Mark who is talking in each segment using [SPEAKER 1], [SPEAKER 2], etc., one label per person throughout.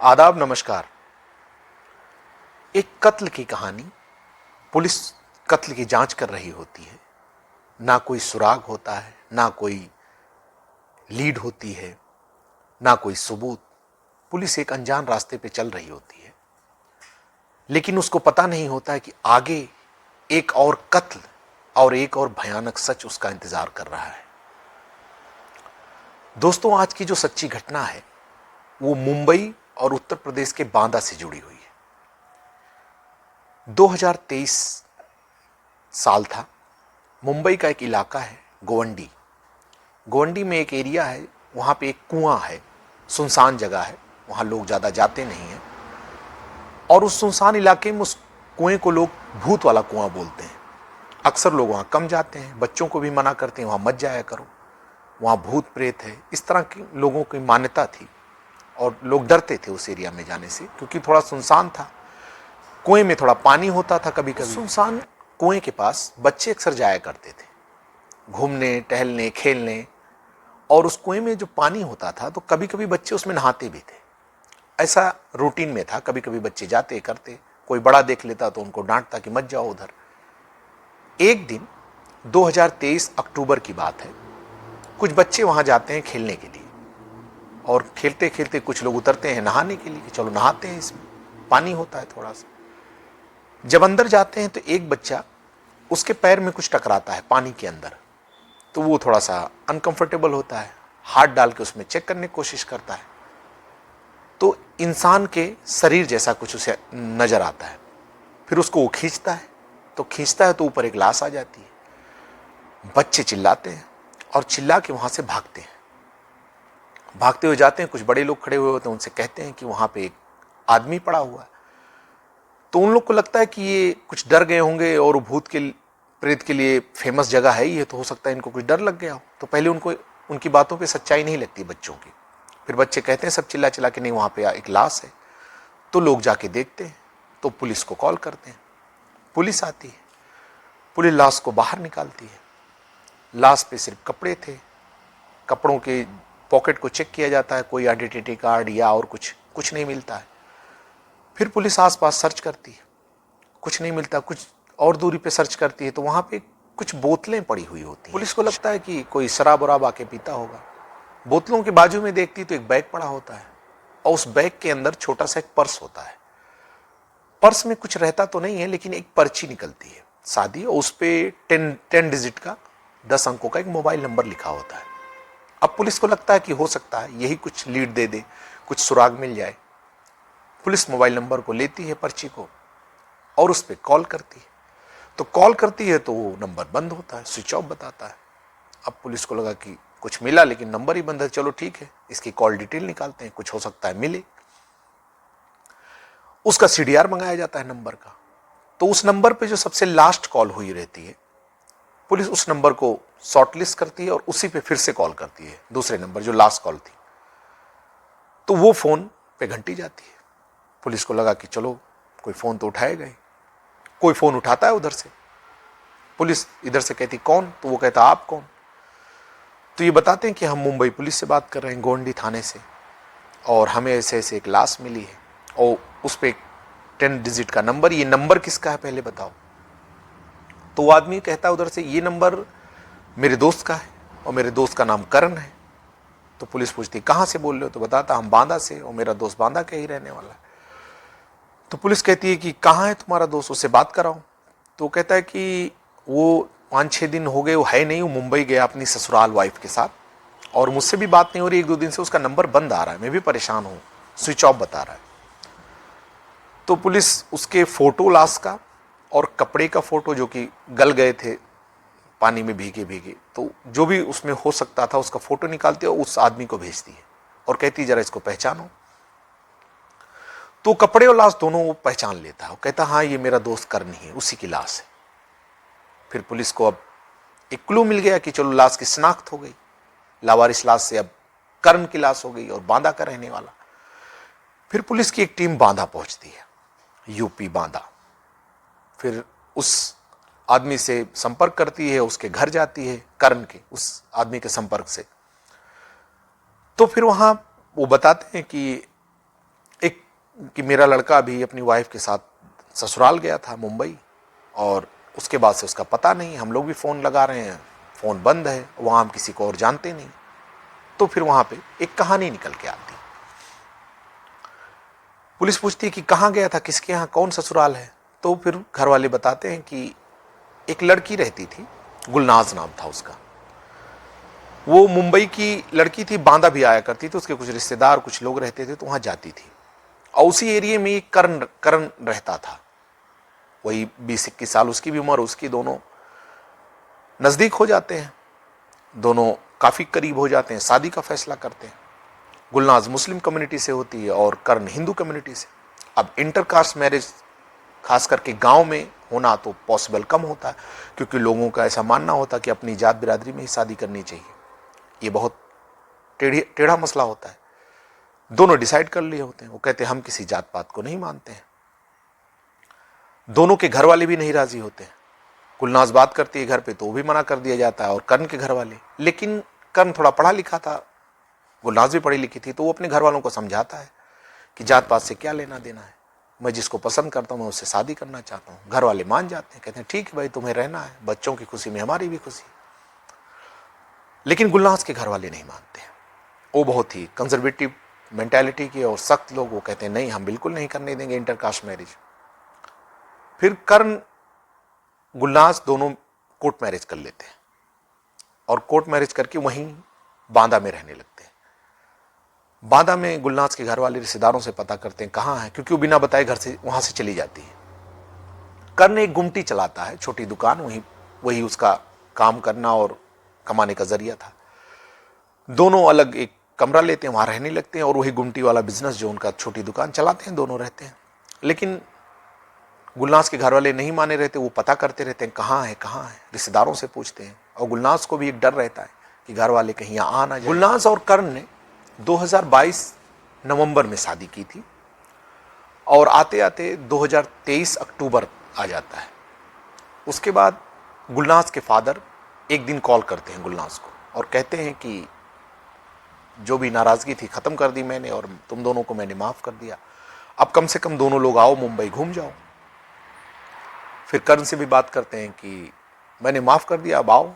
[SPEAKER 1] आदाब, नमस्कार। एक कत्ल की कहानी। पुलिस कत्ल की जांच कर रही होती है। ना कोई सुराग होता है, ना कोई लीड होती है, ना कोई सबूत। पुलिस एक अनजान रास्ते पे चल रही होती है, लेकिन उसको पता नहीं होता है कि आगे एक और कत्ल और एक और भयानक सच उसका इंतजार कर रहा है। दोस्तों, आज की जो सच्ची घटना है वो मुंबई और उत्तर प्रदेश के बांदा से जुड़ी हुई है। 2023 साल था। मुंबई का एक इलाका है गोवंडी। गोवंडी में एक एरिया है, वहां पे एक कुआं है, सुनसान जगह है, वहां लोग ज्यादा जाते नहीं हैं। और उस सुनसान इलाके में उस कुएं को लोग भूत वाला कुआं बोलते हैं। अक्सर लोग वहां कम जाते हैं, बच्चों को भी मना करते हैं वहां मत जाया करो, वहां भूत प्रेत है, इस तरह की लोगों की मान्यता थी। और लोग डरते थे उस एरिया में जाने से, क्योंकि थोड़ा सुनसान था। कुएं में थोड़ा पानी होता था कभी कभी। सुनसान कुएं के पास बच्चे अक्सर जाया करते थे, घूमने, टहलने, खेलने। और उस कुएं में जो पानी होता था तो कभी कभी बच्चे उसमें नहाते भी थे। ऐसा रूटीन में था। कभी कभी बच्चे जाते करते, कोई बड़ा देख लेता तो उनको डांटता कि मत जाओ उधर। एक दिन 2023 अक्टूबर की बात है। कुछ बच्चे वहां जाते हैं खेलने के लिए, और खेलते खेलते कुछ लोग उतरते हैं नहाने के लिए कि चलो नहाते हैं, इसमें पानी होता है थोड़ा सा। जब अंदर जाते हैं तो एक बच्चा, उसके पैर में कुछ टकराता है पानी के अंदर, तो वो थोड़ा सा अनकंफर्टेबल होता है। हाथ डाल के उसमें चेक करने की कोशिश करता है, तो इंसान के शरीर जैसा कुछ उसे नजर आता है। फिर उसको वो खींचता है, तो ऊपर एक लाश आ जाती है। बच्चे चिल्लाते हैं और चिल्ला के वहां से भागते हैं। भागते हुए जाते हैं, कुछ बड़े लोग खड़े हुए होते हैं, उनसे कहते हैं कि वहां पे एक आदमी पड़ा हुआ है। तो उन लोग को लगता है कि ये कुछ डर गए होंगे, और भूत के प्रेत के लिए फेमस जगह है ये, तो हो सकता है इनको कुछ डर लग गया हो। तो पहले उनको उनकी बातों पे सच्चाई नहीं लगती बच्चों की। फिर बच्चे कहते हैं सब चिल्ला चिल्ला के, नहीं वहां पे एक लाश है। तो लोग जाके देखते हैं, तो पुलिस को कॉल करते हैं। पुलिस आती है, पुलिस लाश को बाहर निकालती है। लाश पे सिर्फ कपड़े थे। कपड़ों के पॉकेट को चेक किया जाता है, कोई आइडेंटिटी कार्ड या और कुछ कुछ नहीं मिलता है। फिर पुलिस आसपास सर्च करती है, कुछ नहीं मिलता। कुछ और दूरी पे सर्च करती है तो वहां पे कुछ बोतलें पड़ी हुई होती हैं। पुलिस को लगता है कि कोई शराब वराब आके पीता होगा। बोतलों के बाजू में देखती तो एक बैग पड़ा होता है, और उस बैग के अंदर छोटा सा एक पर्स होता है। पर्स में कुछ रहता तो नहीं है, लेकिन एक पर्ची निकलती है सादी, और उस पे 10 डिजिट का, 10 अंकों का एक मोबाइल नंबर लिखा होता है। अब पुलिस को लगता है कि हो सकता है यही कुछ लीड दे दे, कुछ सुराग मिल जाए। पुलिस मोबाइल नंबर को लेती है, पर्ची को, और उस पर कॉल करती है। तो कॉल करती है तो वो नंबर बंद होता है, स्विच ऑफ बताता है। अब पुलिस को लगा कि कुछ मिला, लेकिन नंबर ही बंद है। चलो ठीक है, इसकी कॉल डिटेल निकालते हैं, कुछ हो सकता है मिले। उसका सीडीआर मंगाया जाता है नंबर का। तो उस नंबर पे जो सबसे लास्ट कॉल हुई रहती है, पुलिस उस नंबर को शॉर्टलिस्ट करती है और उसी पे फिर से कॉल करती है, दूसरे नंबर जो लास्ट कॉल थी। तो वो फोन पे घंटी जाती है। पुलिस को लगा कि चलो कोई फोन तो उठाएगा ही। कोई फोन उठाता है उधर से। पुलिस इधर से कहती कौन, तो वो कहता आप कौन। तो ये बताते हैं कि हम मुंबई पुलिस से बात कर रहे हैं, गोंडी थाने से, और हमें ऐसे ऐसे एक लाश मिली है, और उस पर 10 डिजिट का नंबर। ये नंबर किसका है पहले बताओ। तो वो आदमी कहता है उधर से, ये नंबर मेरे दोस्त का है, और मेरे दोस्त का नाम करण है। तो पुलिस पूछती कहाँ से बोल रहे हो, तो बताता हम बांदा से, और मेरा दोस्त बांदा का ही रहने वाला है। तो पुलिस कहती है कि कहाँ है तुम्हारा दोस्त, उससे बात कराओ। तो वो कहता है कि वो 5-6 दिन हो गए वो है नहीं, वो मुंबई गया अपनी ससुराल वाइफ के साथ, और मुझसे भी बात नहीं हो रही। 1-2 दिन से उसका नंबर बंद आ रहा है, मैं भी परेशान हूँ, स्विच ऑफ बता रहा है। तो पुलिस उसके फोटो लाश का और कपड़े का फोटो, जो कि गल गए थे पानी में भीगे भीगे, तो जो भी उसमें हो सकता था उसका फोटो निकालती है और उस आदमी को भेजती है, और कहती जरा इसको पहचानो। तो कपड़े और लाश दोनों वो पहचान लेता है, वो कहता हाँ ये मेरा दोस्त करण ही है, उसी की लाश है। फिर पुलिस को अब एक क्लू मिल गया कि चलो लाश की शिनाख्त हो गई। लावारिस लाश से अब करण की लाश हो गई, और बांदा का रहने वाला। फिर पुलिस की एक टीम बांदा पहुंचती है, यूपी बांदा। फिर उस आदमी से संपर्क करती है, उसके घर जाती है, करण के उस आदमी के संपर्क से। तो फिर वहां वो बताते हैं कि एक कि मेरा लड़का भी अपनी वाइफ के साथ ससुराल गया था मुंबई, और उसके बाद से उसका पता नहीं। हम लोग भी फ़ोन लगा रहे हैं, फ़ोन बंद है, वहाँ हम किसी को और जानते नहीं। तो फिर वहाँ पे एक कहानी निकल के आती। पुलिस पूछती है कि कहाँ गया था, किसके यहाँ, कौन ससुराल है। तो फिर घर वाले बताते हैं कि एक लड़की रहती थी, गुलनाज नाम था उसका। वो मुंबई की लड़की थी, बांदा भी आया करती थी, उसके कुछ रिश्तेदार कुछ लोग रहते थे तो वहाँ जाती थी। और उसी एरिया में एक करण करण रहता था, वही 20-21 साल उसकी भी उम्र, उसकी। दोनों नज़दीक हो जाते हैं, दोनों काफ़ी करीब हो जाते हैं, शादी का फैसला करते हैं। गुलनाज मुस्लिम कम्युनिटी से होती है और करण हिंदू कम्युनिटी से। अब इंटरकास्ट मैरिज खास करके गांव में होना तो पॉसिबल कम होता है, क्योंकि लोगों का ऐसा मानना होता कि अपनी जात बिरादरी में ही शादी करनी चाहिए। ये बहुत टेढ़ा मसला होता है। दोनों डिसाइड कर लिए होते हैं, वो कहते हैं हम किसी जात पात को नहीं मानते हैं। दोनों के घर वाले भी नहीं राजी होते हैं। गुलनाज बात करती है घर पे तो वो भी मना कर दिया जाता है, और कर्ण के घर वाले। लेकिन कर्ण थोड़ा पढ़ा लिखा था, गुलनाज भी पढ़ी लिखी थी, तो वो अपने घर वालों को समझाता है कि जात पात से क्या लेना देना है, मैं जिसको पसंद करता हूँ मैं उससे शादी करना चाहता हूँ। घर वाले मान जाते हैं, कहते हैं ठीक है भाई, तुम्हें रहना है, बच्चों की खुशी में हमारी भी खुशी। लेकिन गुलनाज के घर वाले नहीं मानते हैं, वो बहुत ही कंजर्वेटिव मेंटालिटी के और सख्त लोग। वो कहते हैं नहीं, हम बिल्कुल नहीं करने देंगे इंटरकास्ट मैरिज। फिर कर्ण गुलनाज दोनों कोर्ट मैरिज कर लेते हैं, और कोर्ट मैरिज करके वहीं बांदा में रहने लगते हैं। बांदा में गुलनाज के घर वाले रिश्तेदारों से पता करते हैं कहाँ है, क्योंकि वो बिना बताए घर से वहां से चली जाती है। कर्ण एक गुमटी चलाता है, छोटी दुकान, वही उसका काम करना और कमाने का जरिया था। दोनों अलग एक कमरा लेते हैं, वहां रहने लगते हैं, और वही गुमटी वाला बिजनेस जो उनका छोटी दुकान चलाते हैं, दोनों रहते हैं। लेकिन गुलनाज के घर वाले नहीं माने रहते, वो पता करते रहते हैं कहाँ है कहाँ है, रिश्तेदारों से पूछते हैं। और गुलनाज को भी एक डर रहता है कि घर वाले कहीं यहाँ आ ना जाए। गुलनाज और कर्ण ने 2022 नवंबर में शादी की थी, और आते आते 2023 अक्टूबर आ जाता है। उसके बाद गुलनाज के फादर एक दिन कॉल करते हैं गुलनाज को, और कहते हैं कि जो भी नाराज़गी थी ख़त्म कर दी मैंने, और तुम दोनों को मैंने माफ़ कर दिया, अब कम से कम दोनों लोग आओ मुंबई घूम जाओ। फिर कर्ण से भी बात करते हैं कि मैंने माफ़ कर दिया, अब आओ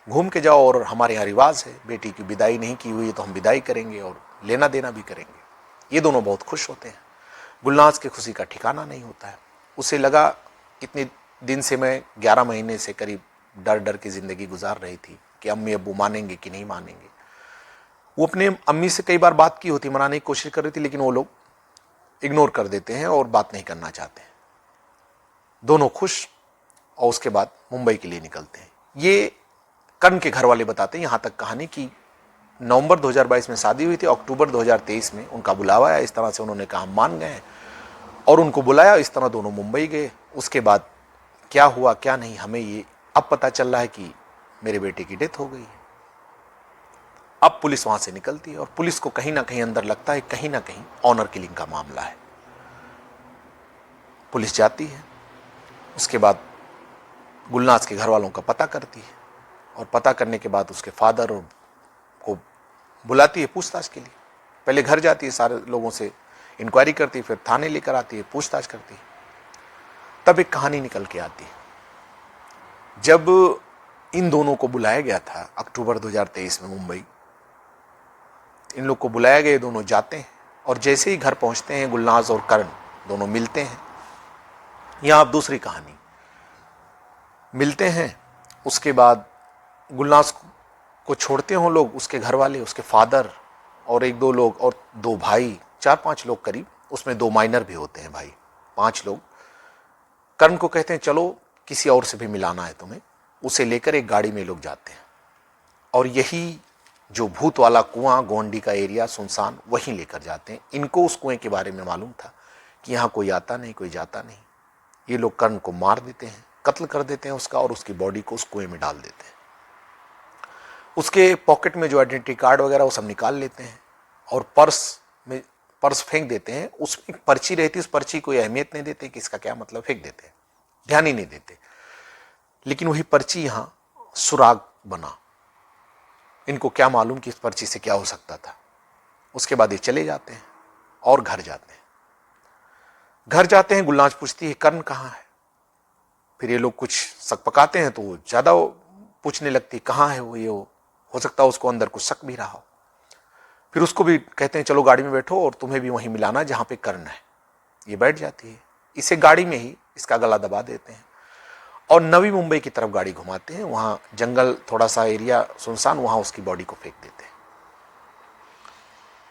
[SPEAKER 1] घूम के जाओ, और हमारे यहाँ रिवाज है, बेटी की विदाई नहीं की हुई है तो हम विदाई करेंगे और लेना देना भी करेंगे। ये दोनों बहुत खुश होते हैं। गुलनाज की खुशी का ठिकाना नहीं होता है। उसे लगा इतने दिन से मैं 11 महीने से करीब डर डर की ज़िंदगी गुजार रही थी कि अम्मी अब्बू मानेंगे कि नहीं मानेंगे। वो अपने अम्मी से कई बार बात की होती, मनाने की कोशिश कर रही थी, लेकिन वो लोग इग्नोर कर देते हैं और बात नहीं करना चाहते हैं। दोनों खुश, और उसके बाद मुंबई के लिए निकलते हैं। ये कर्ण के घर वाले बताते हैं। यहाँ तक कहानी की नवंबर 2022 में शादी हुई थी, अक्टूबर 2023 में उनका बुलावा आया। इस तरह से उन्होंने कहा मान गए, और उनको बुलाया, इस तरह दोनों मुंबई गए। उसके बाद क्या हुआ क्या नहीं हमें ये अब पता चल रहा है कि मेरे बेटे की डेथ हो गई है। अब पुलिस वहां से निकलती है, और पुलिस को कहीं ना कहीं अंदर लगता है कहीं ना कहीं ऑनर किलिंग का मामला है। पुलिस जाती है, उसके बाद गुलनाज के घर वालों का पता करती है, और पता करने के बाद उसके फादर को बुलाती है पूछताछ के लिए। पहले घर जाती है, सारे लोगों से इंक्वायरी करती है, फिर थाने लेकर आती है, पूछताछ करती है। तब एक कहानी निकल के आती है। जब इन दोनों को बुलाया गया था अक्टूबर 2023 में मुंबई, इन लोग को बुलाया गया, दोनों जाते हैं, और जैसे ही घर पहुंचते हैं गुलनाज और कर्ण दोनों मिलते हैं। यहां अब दूसरी कहानी, मिलते हैं, उसके बाद गुलनाज को छोड़ते हो लोग, उसके घर वाले, उसके फादर और एक दो लोग, और दो भाई, 4-5 लोग करीब, उसमें 2 माइनर भी होते हैं भाई, 5 लोग। कर्ण को कहते हैं चलो किसी और से भी मिलाना है तुम्हें। उसे लेकर एक गाड़ी में लोग जाते हैं, और यही जो भूत वाला कुआं, गोंडी का एरिया सुनसान, वहीं लेकर जाते हैं। इनको उस कुएं के बारे में मालूम था कि यहाँ कोई आता नहीं, कोई जाता नहीं। ये लोग कर्ण को मार देते हैं, कत्ल कर देते हैं उसका, और उसकी बॉडी को उस कुएं में डाल देते हैं। उसके पॉकेट में जो आइडेंटिटी कार्ड वगैरह वो सब निकाल लेते हैं, और पर्स फेंक देते हैं। उसमें एक पर्ची रहती है, उस पर्ची को अहमियत नहीं देते कि इसका क्या मतलब, फेंक देते हैं, ध्यान ही नहीं देते। लेकिन वही पर्ची यहाँ सुराग बना। इनको क्या मालूम कि इस पर्ची से क्या हो सकता था। उसके बाद ये चले जाते हैं और घर जाते हैं। घर जाते हैं, गुलनाज पूछती है कर्ण कहाँ है। फिर ये लोग कुछ शक पकाते हैं तो वो ज्यादा पूछने लगती कहाँ है वो, ये हो सकता है उसको अंदर कुछ शक भी रहा हो। फिर उसको भी कहते हैं चलो गाड़ी में बैठो और तुम्हें भी वहीं मिलाना जहां पे कर्ण है। ये बैठ जाती है, इसे गाड़ी में ही इसका गला दबा देते हैं और नवी मुंबई की तरफ गाड़ी घुमाते हैं। वहां जंगल, थोड़ा सा एरिया सुनसान, वहां उसकी बॉडी को फेंक देते हैं।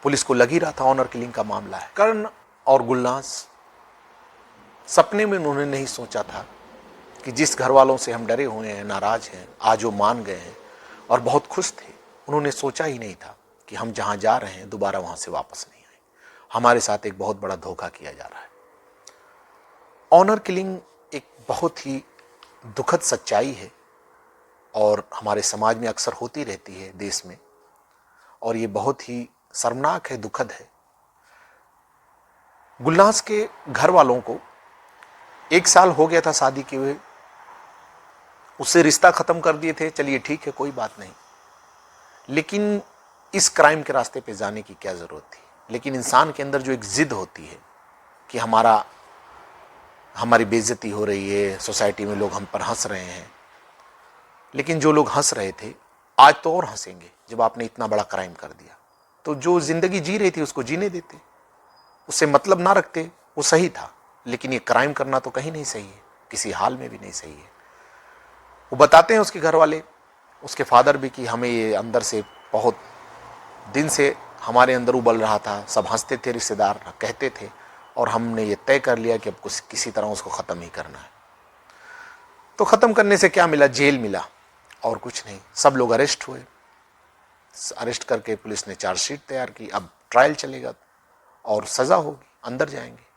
[SPEAKER 1] पुलिस को लग ही रहा था ऑनर किलिंग का मामला है। कर्ण और गुलनाज सपने में उन्होंने नहीं सोचा था कि जिस घर वालों से हम डरे हुए हैं, नाराज हैं, आज वो मान गए हैं और बहुत खुश थे। उन्होंने सोचा ही नहीं था कि हम जहां जा रहे हैं दोबारा वहां से वापस नहीं आए। हमारे साथ एक बहुत बड़ा धोखा किया जा रहा है। ऑनर किलिंग एक बहुत ही दुखद सच्चाई है और हमारे समाज में अक्सर होती रहती है, देश में, और ये बहुत ही शर्मनाक है, दुखद है। गुलनाज के घर वालों को 1 साल हो गया था शादी किए हुए, उससे रिश्ता खत्म कर दिए थे। चलिए ठीक है, कोई बात नहीं, लेकिन इस क्राइम के रास्ते पे जाने की क्या जरूरत थी। लेकिन इंसान के अंदर जो एक जिद होती है कि हमारी बेइज्जती हो रही है, सोसाइटी में लोग हम पर हंस रहे हैं, लेकिन जो लोग हंस रहे थे आज तो और हंसेंगे जब आपने इतना बड़ा क्राइम कर दिया। तो जो जिंदगी जी रही थी उसको जीने देते, उससे मतलब ना रखते, वो सही था। लेकिन ये क्राइम करना तो कहीं नहीं सही है, किसी हाल में भी नहीं सही है। वो बताते हैं उसके घर वाले, उसके फादर भी, कि हमें ये अंदर से बहुत दिन से हमारे अंदर उबल रहा था। सब हंसते थे, रिश्तेदार कहते थे, और हमने ये तय कर लिया कि अब कुछ किसी तरह उसको ख़त्म ही करना है। तो ख़त्म करने से क्या मिला? जेल मिला और कुछ नहीं। सब लोग अरेस्ट हुए। अरेस्ट करके पुलिस ने चार्जशीट तैयार की। अब ट्रायल चलेगा और सज़ा होगी, अंदर जाएंगे।